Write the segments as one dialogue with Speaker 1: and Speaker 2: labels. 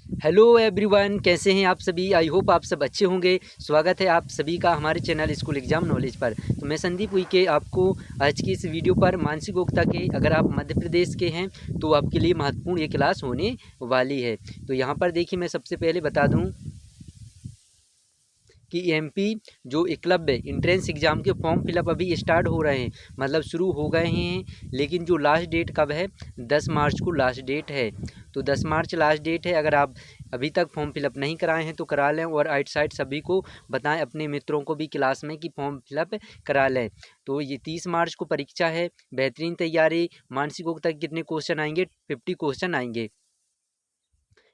Speaker 1: Hello everyone, कैसे हैं आप सभी। आई होप आप सब अच्छे होंगे। स्वागत है आप सभी का हमारे चैनल स्कूल एग्जाम नॉलेज पर। तो मैं संदीप उइके आपको आज की इस वीडियो पर मानसिक योग्यता के अगर आप मध्य प्रदेश के हैं तो आपके लिए महत्वपूर्ण ये क्लास होने वाली है। तो यहाँ पर देखिए, मैं सबसे पहले बता दूँ कि एमपी जो एकलव्य इंट्रेंस एग्ज़ाम के फॉर्म फिलअप अभी स्टार्ट हो रहे हैं, मतलब शुरू हो गए हैं। लेकिन जो लास्ट डेट कब है, 10 मार्च को लास्ट डेट है। तो 10 मार्च लास्ट डेट है। अगर आप अभी तक फॉर्म फिलअप नहीं कराए हैं तो करा लें, और आइट साइड सभी को बताएं, अपने मित्रों को भी क्लास में कि फॉर्म फिलअप करा लें। तो ये 30 मार्च को परीक्षा है। बेहतरीन तैयारी। मानसिक योग्यता के कितने क्वेश्चन आएंगे? 50 क्वेश्चन आएंगे।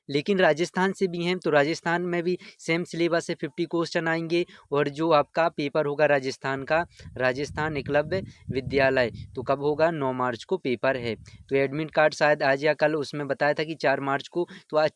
Speaker 1: लेकिन राजस्थान से भी हैं तो राजस्थान में भी सेम सिलेबस से 50 क्वेश्चन आएंगे। और जो आपका पेपर होगा राजस्थान का, राजस्थान एकलव्य विद्यालय, तो कब होगा? 9 मार्च को पेपर है। तो एडमिट कार्ड शायद आज या कल, उसमें बताया था कि 4 मार्च को, तो आज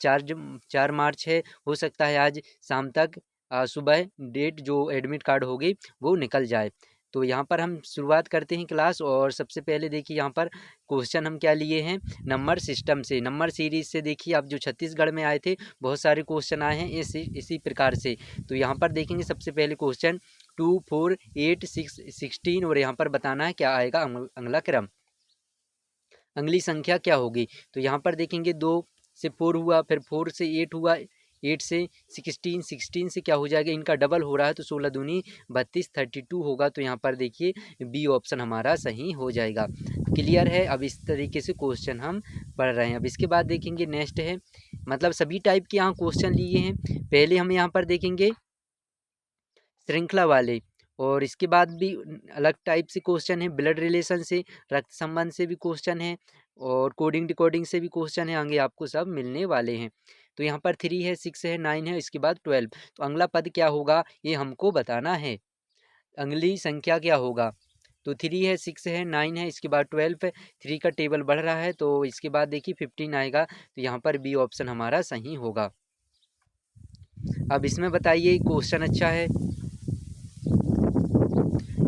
Speaker 1: 4 मार्च है। हो सकता है आज शाम तक सुबह डेट जो एडमिट कार्ड होगी वो निकल जाए। तो यहाँ पर हम शुरुआत करते हैं क्लास। और सबसे पहले देखिए यहाँ पर क्वेश्चन हम क्या लिए हैं, नंबर सिस्टम से, नंबर सीरीज से। देखिए आप जो छत्तीसगढ़ में आए थे बहुत सारे क्वेश्चन आए हैं इसी प्रकार से। तो यहाँ पर देखेंगे सबसे पहले क्वेश्चन 2, 4, 8, 6, 16, और यहाँ पर बताना है क्या आएगा अगला क्रम, अगली संख्या क्या होगी। तो यहाँ पर देखेंगे 2 से 4 हुआ, फिर 4 से 8 हुआ, 8 से 16, 16 से क्या हो जाएगा, इनका डबल हो रहा है तो 16 दूनी 32, 32 होगा। तो यहाँ पर देखिए बी ऑप्शन हमारा सही हो जाएगा। क्लियर है। अब इस तरीके से क्वेश्चन हम पढ़ रहे हैं। अब इसके बाद देखेंगे नेक्स्ट है, मतलब सभी टाइप के यहाँ क्वेश्चन लिए हैं। पहले हम यहाँ पर देखेंगे श्रृंखला वाले, और इसके बाद भी अलग टाइप से क्वेश्चन है। ब्लड रिलेशन से, रक्त संबंध से भी क्वेश्चन है, और कोडिंग डिकोडिंग से भी क्वेश्चन है। आगे आपको सब मिलने वाले हैं। तो यहाँ पर 3 है, 6 है, 9 है, इसके बाद 12। तो अगला पद क्या होगा ये हमको बताना है, अगली संख्या क्या होगा। तो 3 है, 6 है, 9 है, इसके बाद 12 है। 3 का टेबल बढ़ रहा है तो इसके बाद देखिए 15 आएगा। तो यहाँ पर बी ऑप्शन हमारा सही होगा। अब इसमें बताइए क्वेश्चन अच्छा है,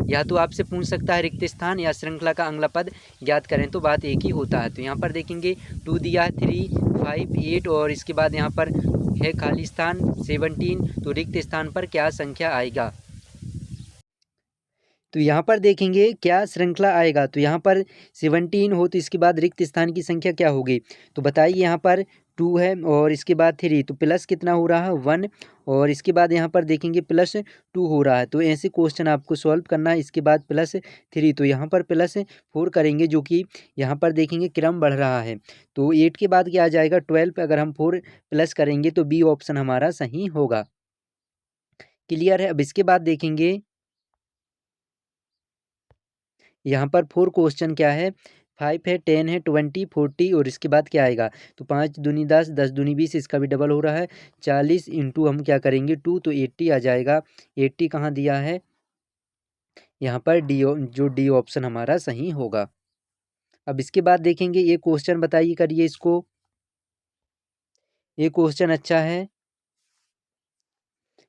Speaker 1: या तो आपसे पूछ सकता है रिक्त स्थान या श्रृंखला का अगला पद ज्ञात करें, तो बात एक ही होता है। तो यहाँ पर देखेंगे 2 दिया है, 3, 5, 8, और इसके बाद यहाँ पर है खाली स्थान 17। तो रिक्त स्थान पर क्या संख्या आएगा। तो यहाँ पर देखेंगे क्या श्रृंखला आएगा। तो यहाँ पर 17 हो तो इसके बाद रिक्त स्थान की संख्या क्या होगी। तो बताइए, यहाँ पर 2 है और इसके बाद 3, तो प्लस कितना हो रहा है 1, और इसके बाद यहाँ पर देखेंगे +2 हो रहा है। तो ऐसे क्वेश्चन आपको सॉल्व करना है। इसके बाद +3, तो यहाँ पर +4 करेंगे, जो कि यहाँ पर देखेंगे क्रम बढ़ रहा है। तो 8 के बाद क्या आ जाएगा 12, अगर हम 4 प्लस करेंगे तो बी ऑप्शन हमारा सही होगा। क्लियर है। अब इसके बाद देखेंगे यहाँ पर 4 क्वेश्चन क्या है, 5 है, 10 है, 20, 40, और इसके बाद क्या आएगा। तो 5 दूनी 10, 10 दूनी 20, इसका भी डबल हो रहा है। 40 इंटू हम क्या करेंगे 2, तो 80 आ जाएगा। 80 कहाँ दिया है, यहाँ पर जो डी ऑप्शन हमारा सही होगा। अब इसके बाद देखेंगे ये क्वेश्चन बताइए, करिए इसको। ये क्वेश्चन अच्छा है।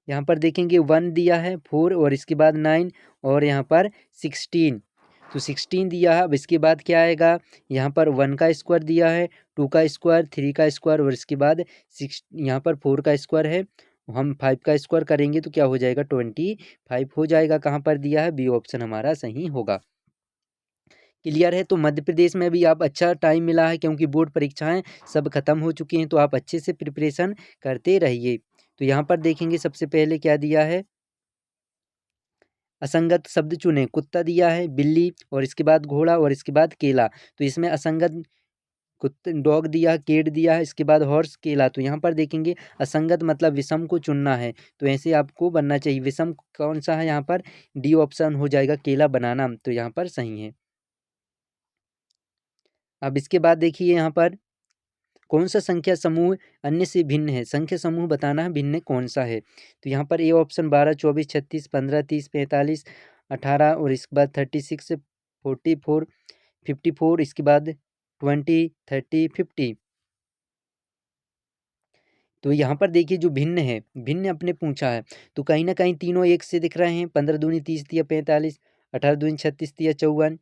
Speaker 1: यहाँ पर देखेंगे 1 दिया है, 4, और इसके बाद 9, और यहाँ पर 16। तो 16 दिया है। अब इसके बाद क्या आएगा, यहाँ पर 1 का स्क्वायर दिया है, 2 का स्क्वायर, 3 का स्क्वायर, और इसके बाद 6, यहाँ पर 4 का स्क्वायर है। हम 5 का स्क्वायर करेंगे तो क्या हो जाएगा 25 हो जाएगा। कहाँ पर दिया है, बी ऑप्शन हमारा सही होगा। क्लियर है। तो मध्य प्रदेश में भी आप अच्छा टाइम मिला है, क्योंकि बोर्ड परीक्षाएं सब खत्म हो चुकी हैं। तो आप अच्छे से प्रिपरेशन करते रहिए। तो यहाँ पर देखेंगे सबसे पहले क्या दिया है, असंगत शब्द चुने। कुत्ता दिया है, बिल्ली, और इसके बाद घोड़ा, और इसके बाद केला। तो इसमें असंगत कुत्ते डॉग दिया, केट दिया है, इसके बाद हॉर्स, केला। तो यहाँ पर देखेंगे असंगत मतलब विषम को चुनना है। तो ऐसे आपको बनना चाहिए। विषम कौन सा है, यहाँ पर डी ऑप्शन हो जाएगा, केला बनाना। तो यहाँ पर सही है। अब इसके बाद देखिए यहाँ पर कौन सा संख्या समूह अन्य से भिन्न है। संख्या समूह बताना है भिन्न कौन सा है। तो यहाँ पर ए ऑप्शन 12, 24, 36, 15, 30, 45, 18, और इसके बाद 36, 44, 54, इसके बाद 20, 30, 50। तो यहाँ पर देखिए जो भिन्न है, भिन्न अपने पूछा है, तो कहीं ना कहीं तीनों एक से दिख रहे हैं। 15 दूनी 30 दिया 45, 18 दूनी 36 दिया 54,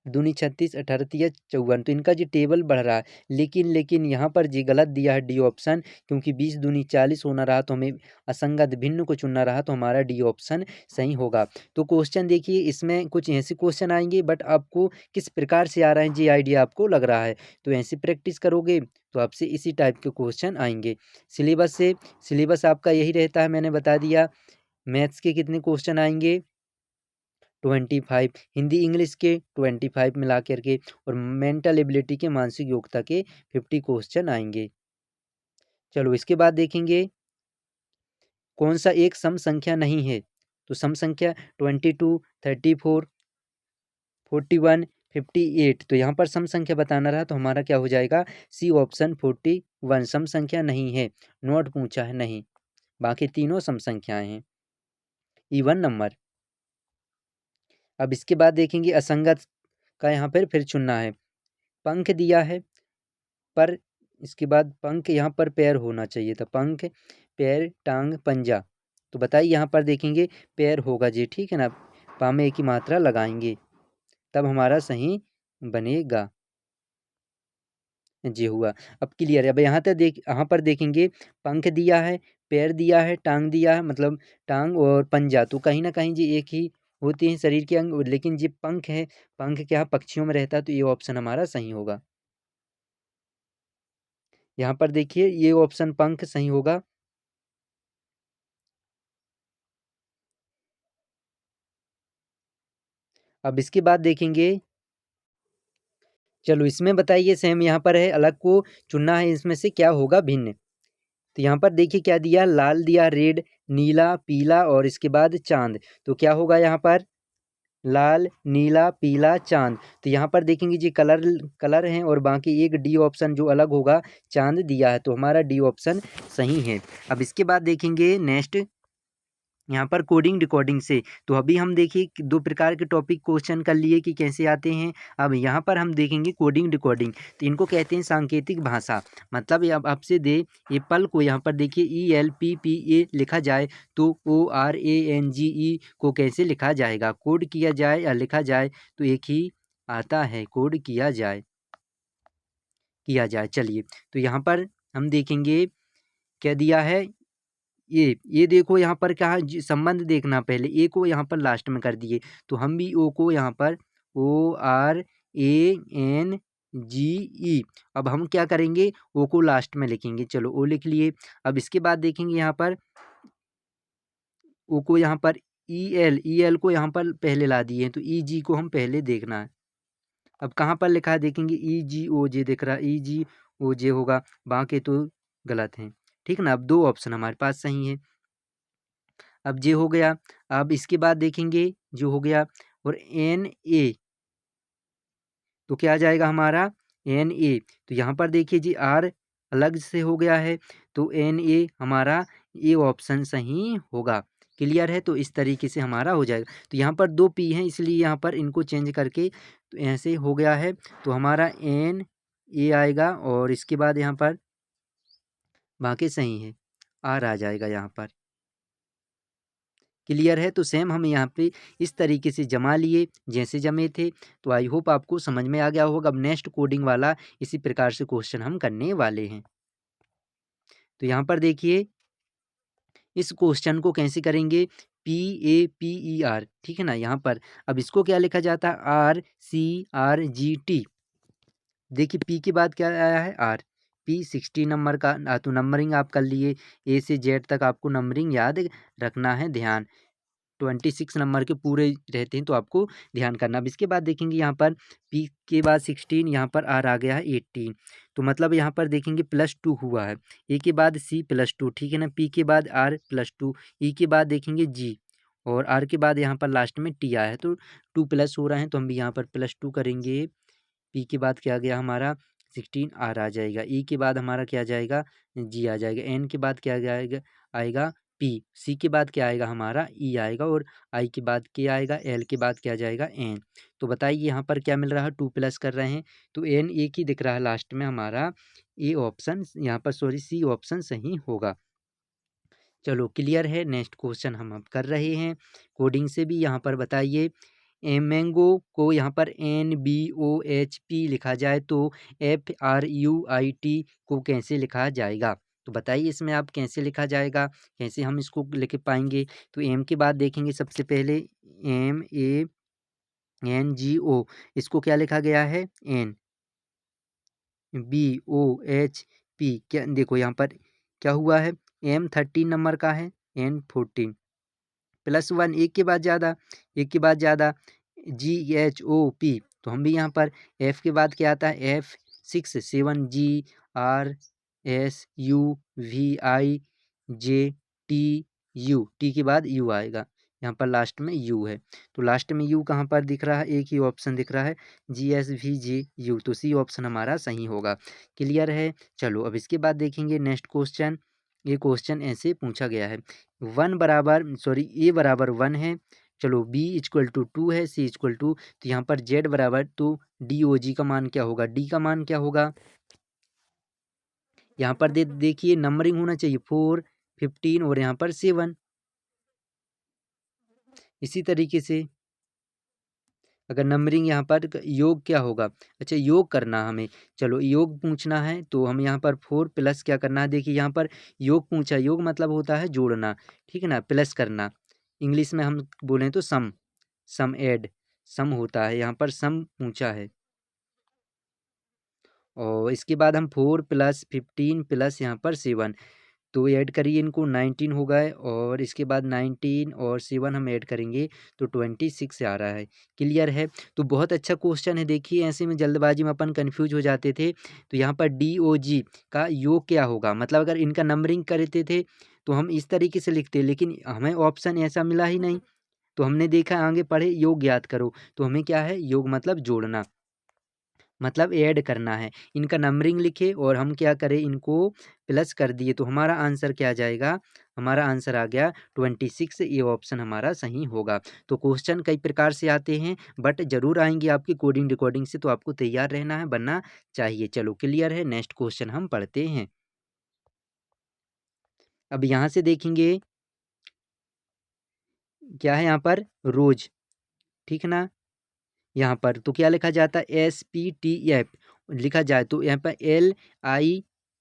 Speaker 1: दूनी 36, 18 तिया 54, तो इनका जी टेबल बढ़ रहा है। लेकिन यहाँ पर जी गलत दिया है डी ऑप्शन, क्योंकि 20 दूनी 40 होना रहा तो हमें असंगत भिन्न को चुनना रहा, तो हमारा डी ऑप्शन सही होगा। तो क्वेश्चन देखिए, इसमें कुछ ऐसे क्वेश्चन आएंगे, बट आपको किस प्रकार से आ रहा है जी आइडिया आपको लग रहा है, तो ऐसे प्रैक्टिस करोगे तो आपसे इसी टाइप के क्वेश्चन आएंगे। सिलेबस आपका यही रहता है, मैंने बता दिया। मैथ्स के कितने क्वेश्चन आएंगे, 25, हिंदी इंग्लिश के 25 मिला करके, और मेंटल एबिलिटी के मानसिक योग्यता के 50 क्वेश्चन आएंगे। चलो इसके बाद देखेंगे कौन सा एक सम संख्या नहीं है, तो सम संख्या 22, 34, 41, 58, तो यहाँ पर सम संख्या बताना रहा तो हमारा क्या हो जाएगा, सी ऑप्शन 41 सम संख्या नहीं है, नोट पूछा है नहीं, बाकी तीनों सम संख्याएं हैं, इवन नंबर। अब इसके बाद देखेंगे असंगत का यहाँ पर फिर चुनना है। पंख दिया है पर इसके बाद पंख यहाँ पर पैर होना चाहिए था, पंख पैर टांग पंजा, तो बताइए यहाँ पर देखेंगे पैर होगा जी, ठीक है ना, पा में एक ही मात्रा लगाएंगे तब हमारा सही बनेगा। जी हुआ। अब क्लियर है। अब यहाँ पर देखेंगे पंख दिया है, पैर दिया है, टांग दिया है, मतलब टांग और पंजा, तो कहीं ना कहीं जी एक ही होते हैं शरीर के अंग, लेकिन जी पंख है, पंख क्या पक्षियों में रहता है, तो ये ऑप्शन हमारा सही होगा। यहाँ पर देखिए ये ऑप्शन पंख सही होगा। अब इसके बाद देखेंगे, चलो इसमें बताइए, सेम यहाँ पर है, अलग को चुनना है, इसमें से क्या होगा भिन्न। तो यहाँ पर देखिए क्या दिया, लाल दिया, रेड, नीला, पीला और इसके बाद चांद, तो क्या होगा यहाँ पर लाल, नीला, पीला, चांद, तो यहाँ पर देखेंगे जी कलर कलर हैं, और बाकी एक डी ऑप्शन जो अलग होगा चांद दिया है, तो हमारा डी ऑप्शन सही है। अब इसके बाद देखेंगे नेक्स्ट, यहाँ पर कोडिंग डिकोडिंग से, तो अभी हम देखिए कि दो प्रकार के टॉपिक क्वेश्चन कर लिए कि कैसे आते हैं। अब यहाँ पर हम देखेंगे कोडिंग डिकोडिंग, तो इनको कहते हैं सांकेतिक भाषा, मतलब ये अब आपसे दे एप्पल को यहाँ पर देखिए ELPPA लिखा जाए तो ORANGE को कैसे लिखा जाएगा, कोड किया जाए या लिखा जाए, तो एक ही आता है, कोड किया जाए। चलिए तो यहाँ पर हम देखेंगे क्या दिया है, ये देखो यहाँ पर क्या है संबंध देखना, पहले ए को यहाँ पर लास्ट में कर दिए, तो हम भी ओ को यहाँ पर ORANGE, अब हम क्या करेंगे ओ को लास्ट में लिखेंगे, चलो ओ लिख लिए। अब इसके बाद देखेंगे यहाँ पर ओ को यहाँ पर EL को यहाँ पर पहले ला दिए हैं, तो EG को हम पहले देखना है। अब कहाँ पर लिखा है देखेंगे EGOJ दिख रहा है, EGOJ होगा, बाकी तो गलत हैं, ठीक ना। अब दो ऑप्शन हमारे पास सही है। अब जे हो गया। अब इसके बाद देखेंगे जो हो गया, और NA, तो क्या आ जाएगा हमारा NA, तो यहाँ पर देखिए जी R अलग से हो गया है, तो NA हमारा ये ऑप्शन सही होगा। क्लियर है, तो इस तरीके से हमारा हो जाएगा। तो यहाँ पर दो P हैं, इसलिए यहाँ पर इनको चेंज करके तो ऐसे हो गया है, तो हमारा NA आएगा, और इसके बाद यहाँ पर बाकी सही है, R आ जाएगा यहाँ पर। क्लियर है, तो सेम हम यहाँ पे इस तरीके से जमा लिए जैसे जमे थे, तो आई होप आपको समझ में आ गया होगा। अब नेक्स्ट कोडिंग वाला इसी प्रकार से क्वेश्चन हम करने वाले हैं। तो यहाँ पर देखिए इस क्वेश्चन को कैसे करेंगे, PAPER, ठीक है ना। यहाँ पर अब इसको क्या लिखा जाता है, RCRGT, देखिए P के बाद क्या आया है R, P 60 नंबर का, तो नंबरिंग आप कर लिए, A से Z तक आपको नंबरिंग याद रखना है, ध्यान 26 नंबर के पूरे रहते हैं, तो आपको ध्यान करना। अब इसके बाद देखेंगे यहाँ पर P के बाद 16, यहाँ पर R आ गया है 18, तो मतलब यहाँ पर देखेंगे +2 हुआ है, A के बाद C +2, ठीक है ना, P के बाद R +2, E के बाद देखेंगे G, और R के बाद यहाँ पर लास्ट में T आया है, तो 2 प्लस हो रहे हैं, तो हम भी यहाँ पर +2 करेंगे। P के बाद क्या आ गया हमारा 16, R आ जाएगा, E के बाद हमारा क्या आ जाएगा G आ जाएगा, N के बाद क्या आएगा P, C के बाद क्या आएगा हमारा E आएगा, और I के बाद क्या आएगा, L के बाद क्या आ जाएगा N। तो बताइए यहाँ पर क्या मिल रहा है, 2 प्लस कर रहे हैं, तो N एक ही दिख रहा है लास्ट में, हमारा A ऑप्शन यहाँ पर C ऑप्शन सही होगा। चलो क्लियर है, नेक्स्ट क्वेश्चन हम अब कर रहे हैं कोडिंग से भी। यहाँ पर बताइए मैंगो को यहाँ पर NBOHP लिखा जाए तो FRUIT को कैसे लिखा जाएगा? तो बताइए इसमें आप कैसे लिखा जाएगा, कैसे हम इसको लिख पाएंगे? तो एम के बाद देखेंगे सबसे पहले MANGO, इसको क्या लिखा गया है? NBOHP। क्या देखो यहाँ पर क्या हुआ है, M 13 नंबर का है, N 14 +1, एक के बाद ज़्यादा, एक के बाद ज़्यादा, GHOP। तो हम भी यहाँ पर F के बाद क्या आता है? F6 7 GRSUVIJTU, टी के बाद U आएगा, यहाँ पर लास्ट में U है। तो लास्ट में U कहाँ पर दिख रहा है? एक ही ऑप्शन दिख रहा है, GSVJU, तो सी ऑप्शन हमारा सही होगा। क्लियर है? चलो अब इसके बाद देखेंगे नेक्स्ट क्वेश्चन। ये क्वेश्चन ऐसे पूछा गया है, ए बराबर 1 है, चलो B=2 है, C=2, तो यहाँ पर Z बराबर, तो DOG का मान क्या होगा? D का मान क्या होगा? यहाँ पर देखिए नंबरिंग होना चाहिए 4, 15 और यहाँ पर 7। इसी तरीके से अगर नंबरिंग यहाँ पर योग क्या होगा? अच्छा योग करना हमें, चलो योग पूछना है तो हम यहाँ पर 4 प्लस क्या करना है? देखिए यहाँ पर योग पूछा, योग मतलब होता है जोड़ना, ठीक है ना, प्लस करना। इंग्लिश में हम बोलें तो सम ऐड, सम होता है, यहाँ पर सम पूछा है। और इसके बाद हम 4 + 15 + यहाँ पर 7, तो ऐड करिए इनको, 19 हो गए, और इसके बाद 19 और 7 हम ऐड करेंगे तो 26 आ रहा है। क्लियर है? तो बहुत अच्छा क्वेश्चन है। देखिए ऐसे में जल्दबाजी में अपन कन्फ्यूज हो जाते थे, तो यहाँ पर DOG का योग क्या होगा? मतलब अगर इनका नंबरिंग करते थे तो हम इस तरीके से लिखते, लेकिन हमें ऑप्शन ऐसा मिला ही नहीं, तो हमने देखा आगे पढ़े योग ज्ञात करो, तो हमें क्या है? योग मतलब जोड़ना, मतलब ऐड करना है। इनका नंबरिंग लिखे और हम क्या करें? इनको प्लस कर दिए, तो हमारा आंसर क्या आ जाएगा? हमारा आंसर आ गया 26, ये ऑप्शन हमारा सही होगा। तो क्वेश्चन कई प्रकार से आते हैं, बट ज़रूर आएंगे आपकी कोडिंग रिकॉर्डिंग से, तो आपको तैयार रहना है, बनना चाहिए। चलो क्लियर है? नेक्स्ट क्वेश्चन हम पढ़ते हैं। अब यहाँ से देखेंगे क्या है यहाँ पर? रोज, ठीक है ना, यहाँ पर तो क्या लिखा जाता है? SPTF लिखा जाए, तो यहाँ पर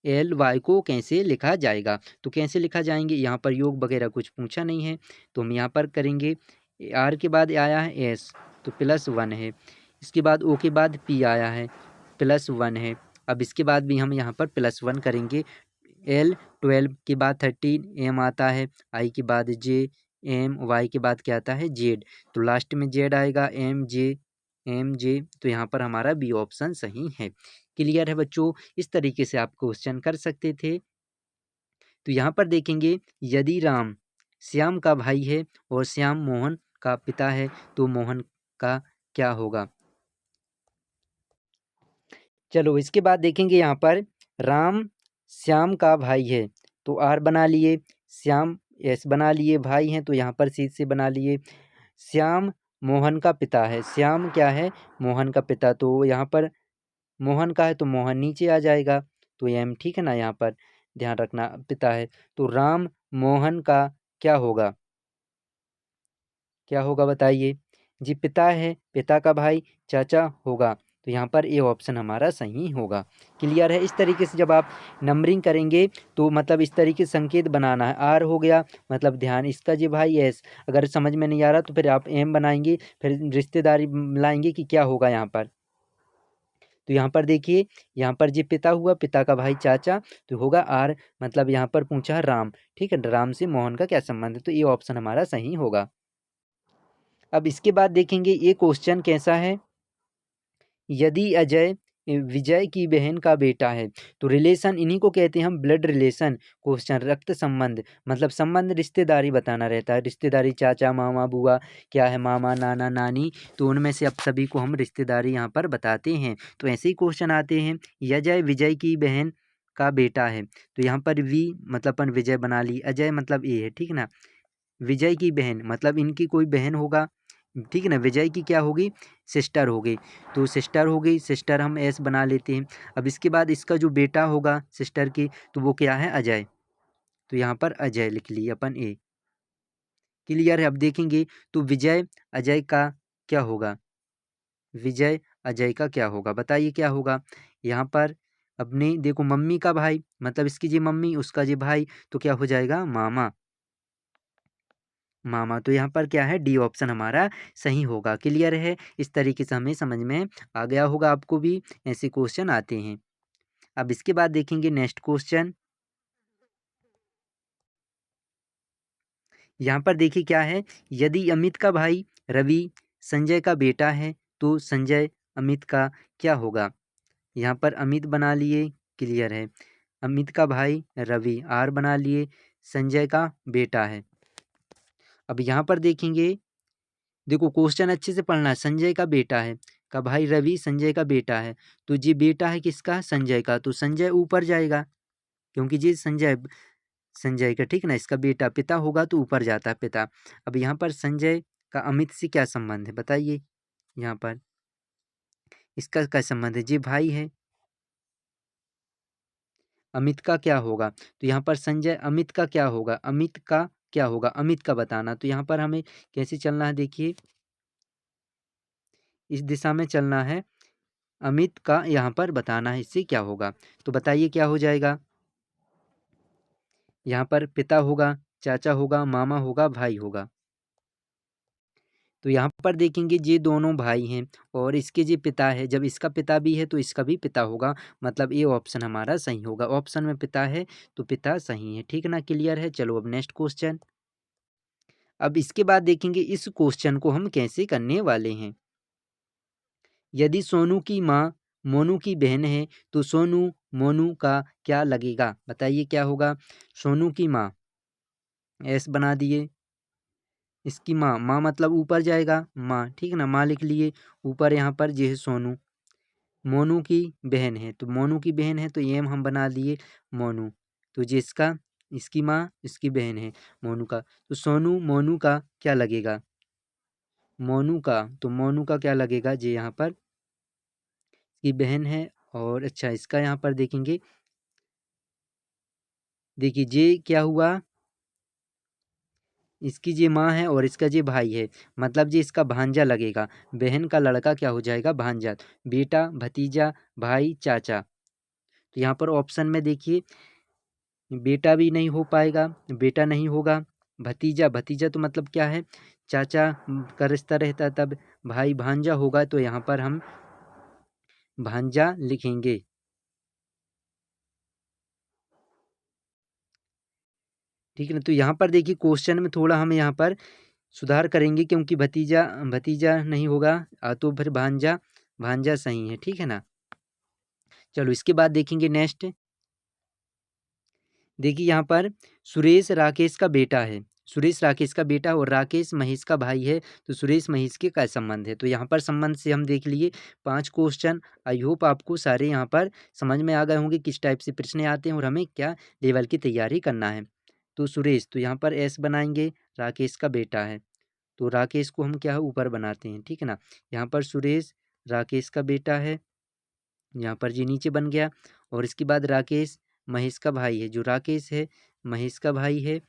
Speaker 1: LILY को कैसे लिखा जाएगा? तो कैसे लिखा जाएंगे? यहाँ पर योग वगैरह कुछ पूछा नहीं है, तो हम यहाँ पर करेंगे, R के बाद आया है S, तो +1 है, इसके बाद O के बाद P आया है, +1 है। अब इसके बाद भी हम यहाँ पर +1 करेंगे, L 12 के बाद 13, M आता है, I के बाद J, M, Y के बाद क्या आता है? Z, तो लास्ट में Z आएगा, MJ, तो यहाँ पर हमारा बी ऑप्शन सही है। क्लियर है बच्चों? इस तरीके से आप क्वेश्चन कर सकते थे। तो यहाँ पर देखेंगे, यदि राम श्याम का भाई है और श्याम मोहन का पिता है, तो मोहन का क्या होगा? चलो इसके बाद देखेंगे, यहाँ पर राम श्याम का भाई है, तो आर बना लिए, श्याम एस बना लिए, भाई हैं तो यहाँ पर सी से बना लिए। श्याम मोहन का पिता है, श्याम क्या है? मोहन का पिता, तो यहाँ पर मोहन का है तो मोहन नीचे आ जाएगा, तो एम, ठीक है ना, यहाँ पर ध्यान रखना, पिता है, तो राम मोहन का क्या होगा? क्या होगा बताइए? जी पिता है, पिता का भाई चाचा होगा, तो यहाँ पर ए ऑप्शन हमारा सही होगा। क्लियर है? इस तरीके से जब आप नंबरिंग करेंगे तो मतलब इस तरीके से संकेत बनाना है। आर हो गया, मतलब ध्यान इसका जी भाई एस, अगर समझ में नहीं आ रहा तो फिर आप एम बनाएंगे, फिर रिश्तेदारी मिलाएंगे कि क्या होगा यहाँ पर। तो यहाँ पर देखिए, यहाँ पर जी पिता हुआ, पिता का भाई चाचा, तो होगा आर, मतलब यहाँ पर पूछा राम, ठीक है, राम से मोहन का क्या संबंध है, तो ये ऑप्शन हमारा सही होगा। अब इसके बाद देखेंगे ये क्वेश्चन कैसा है, यदि अजय विजय की बहन का बेटा है, तो रिलेशन इन्हीं को कहते हैं हम ब्लड रिलेशन। क्वेश्चन रक्त संबंध, मतलब संबंध रिश्तेदारी बताना रहता है, रिश्तेदारी चाचा मामा बुआ, क्या है, मामा नाना नानी, तो उनमें से अब सभी को हम रिश्तेदारी यहाँ पर बताते हैं। तो ऐसे ही क्वेश्चन आते हैं, अजय विजय की बहन का बेटा है, तो यहाँ पर वी मतलब अपन विजय बना ली, अजय मतलब ए है, ठीक है ना, विजय की बहन मतलब इनकी कोई बहन होगा, ठीक है ना, विजय की क्या होगी? सिस्टर होगी, तो सिस्टर हो गई, सिस्टर हम एस बना लेते हैं। अब इसके बाद इसका जो बेटा होगा सिस्टर की, तो वो क्या है? अजय, तो यहाँ पर अजय लिख लिए अपन ए। क्लियर है? अब देखेंगे तो विजय अजय का क्या होगा? विजय अजय का क्या होगा? बताइए क्या होगा? यहाँ पर अपनी देखो मम्मी का भाई मतलब इसकी जी मम्मी उसका जी भाई तो क्या हो जाएगा? मामा। मामा तो यहाँ पर क्या है? डी ऑप्शन हमारा सही होगा। क्लियर है? इस तरीके से हमें समझ में आ गया होगा आपको भी ऐसे क्वेश्चन आते हैं। अब इसके बाद देखेंगे नेक्स्ट क्वेश्चन। यहाँ पर देखिए क्या है? यदि अमित का भाई रवि संजय का बेटा है तो संजय अमित का क्या होगा? यहाँ पर अमित बना लिए, क्लियर है। अमित का भाई रवि आर बना लिए, संजय का बेटा है। अब यहाँ पर देखेंगे, देखो क्वेश्चन अच्छे से पढ़ना है। संजय का बेटा है का भाई रवि संजय का बेटा है तो जी बेटा है किसका? संजय का, तो संजय ऊपर जाएगा क्योंकि जी संजय का, ठीक ना। इसका बेटा पिता होगा तो ऊपर जाता है पिता। अब यहाँ पर संजय का अमित से क्या संबंध है बताइए? यहाँ पर इसका क्या संबंध है? जी भाई है। अमित का क्या होगा? तो यहाँ पर संजय अमित का क्या होगा? अमित का क्या होगा? अमित का बताना। तो यहाँ पर हमें कैसे चलना है देखिए, इस दिशा में चलना है। अमित का यहाँ पर बताना है इससे क्या होगा। तो बताइए क्या हो जाएगा? यहाँ पर पिता होगा, चाचा होगा, मामा होगा, भाई होगा। तो यहाँ पर देखेंगे ये दोनों भाई हैं और इसके जो पिता है, जब इसका पिता भी है तो इसका भी पिता होगा, मतलब ये ऑप्शन हमारा सही होगा। ऑप्शन में पिता है तो पिता सही है, ठीक ना। क्लियर है? चलो अब नेक्स्ट क्वेश्चन। अब इसके बाद देखेंगे इस क्वेश्चन को हम कैसे करने वाले हैं। यदि सोनू की माँ मोनू की बहन है तो सोनू मोनू का क्या लगेगा? बताइए क्या होगा? सोनू की माँ, एस बना दिए। इसकी माँ, माँ मतलब ऊपर जाएगा माँ, ठीक ना। माँ लिख लिए ऊपर, यहाँ पर ये है सोनू। मोनू की बहन है तो मोनू की बहन है तो एम हम बना लिए मोनू। तो जिसका, इसकी माँ इसकी बहन है मोनू का, तो सोनू मोनू का क्या लगेगा? मोनू का, तो मोनू का क्या लगेगा जी? यहाँ पर इसकी बहन है। और अच्छा इसका यहाँ पर देखेंगे, देखिए ये क्या हुआ? इसकी जी माँ है और इसका जी भाई है, मतलब जी इसका भांजा लगेगा। बहन का लड़का क्या हो जाएगा? भांजा। बेटा, भतीजा, भाई, चाचा। तो यहाँ पर ऑप्शन में देखिए बेटा भी नहीं हो पाएगा, बेटा नहीं होगा। भतीजा, भतीजा तो मतलब क्या है? चाचा का रिश्ता रहता, तब भाई भांजा होगा तो यहाँ पर हम भांजा लिखेंगे, ठीक है ना। तो यहाँ पर देखिए क्वेश्चन में थोड़ा हम यहाँ पर सुधार करेंगे क्योंकि भतीजा भतीजा नहीं होगा, तो फिर भांजा, भांजा सही है, ठीक है ना। चलो इसके बाद देखेंगे नेक्स्ट। देखिए यहाँ पर सुरेश राकेश का बेटा है, सुरेश राकेश का बेटा और राकेश महेश का भाई है तो सुरेश महेश के क्या संबंध है? तो यहाँ पर संबंध से हम देख लिए 5 क्वेश्चन। आई होप आपको सारे यहाँ पर समझ में आ गए होंगे किस टाइप से प्रश्न आते हैं और हमें क्या लेवल की तैयारी करना है। तो सुरेश, तो यहाँ पर एस बनाएंगे, राकेश का बेटा है तो राकेश को हम क्या ऊपर बनाते हैं, ठीक है ना। यहाँ पर सुरेश राकेश का बेटा है, यहाँ पर जी नीचे बन गया। और इसके बाद राकेश महेश का भाई है, जो राकेश है महेश का भाई है।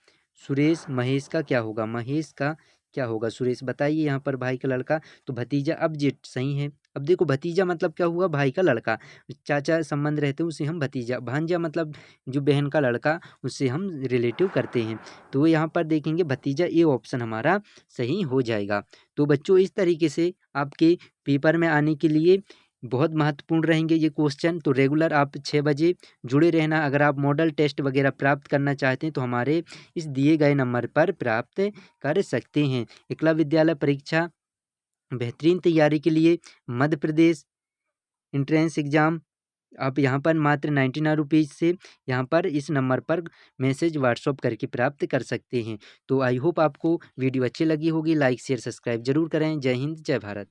Speaker 1: सुरेश महेश का क्या होगा? महेश का क्या होगा? सुरेश बताइए यहाँ पर भाई का लड़का, तो भतीजा। अब जी सही है। अब देखो भतीजा मतलब क्या हुआ? भाई का लड़का, चाचा संबंध रहते हैं उसे हम भतीजा। भांजा मतलब जो बहन का लड़का, उससे हम रिलेटिव करते हैं। तो यहाँ पर देखेंगे भतीजा, ये ऑप्शन हमारा सही हो जाएगा। तो बच्चों इस तरीके से आपके पेपर में आने के लिए बहुत महत्वपूर्ण रहेंगे ये क्वेश्चन। तो रेगुलर आप 6 बजे जुड़े रहना। अगर आप मॉडल टेस्ट वगैरह प्राप्त करना चाहते हैं तो हमारे इस दिए गए नंबर पर प्राप्त कर सकते हैं। एकलव्य विद्यालय परीक्षा बेहतरीन तैयारी के लिए मध्य प्रदेश एंट्रेंस एग्ज़ाम आप यहाँ पर मात्र 99 रुपीज़ से यहाँ पर इस नंबर पर मैसेज व्हाट्सअप करके प्राप्त कर सकते हैं। तो आई होप आपको वीडियो अच्छी लगी होगी। लाइक शेयर सब्सक्राइब जरूर करें। जय हिंद, जय भारत।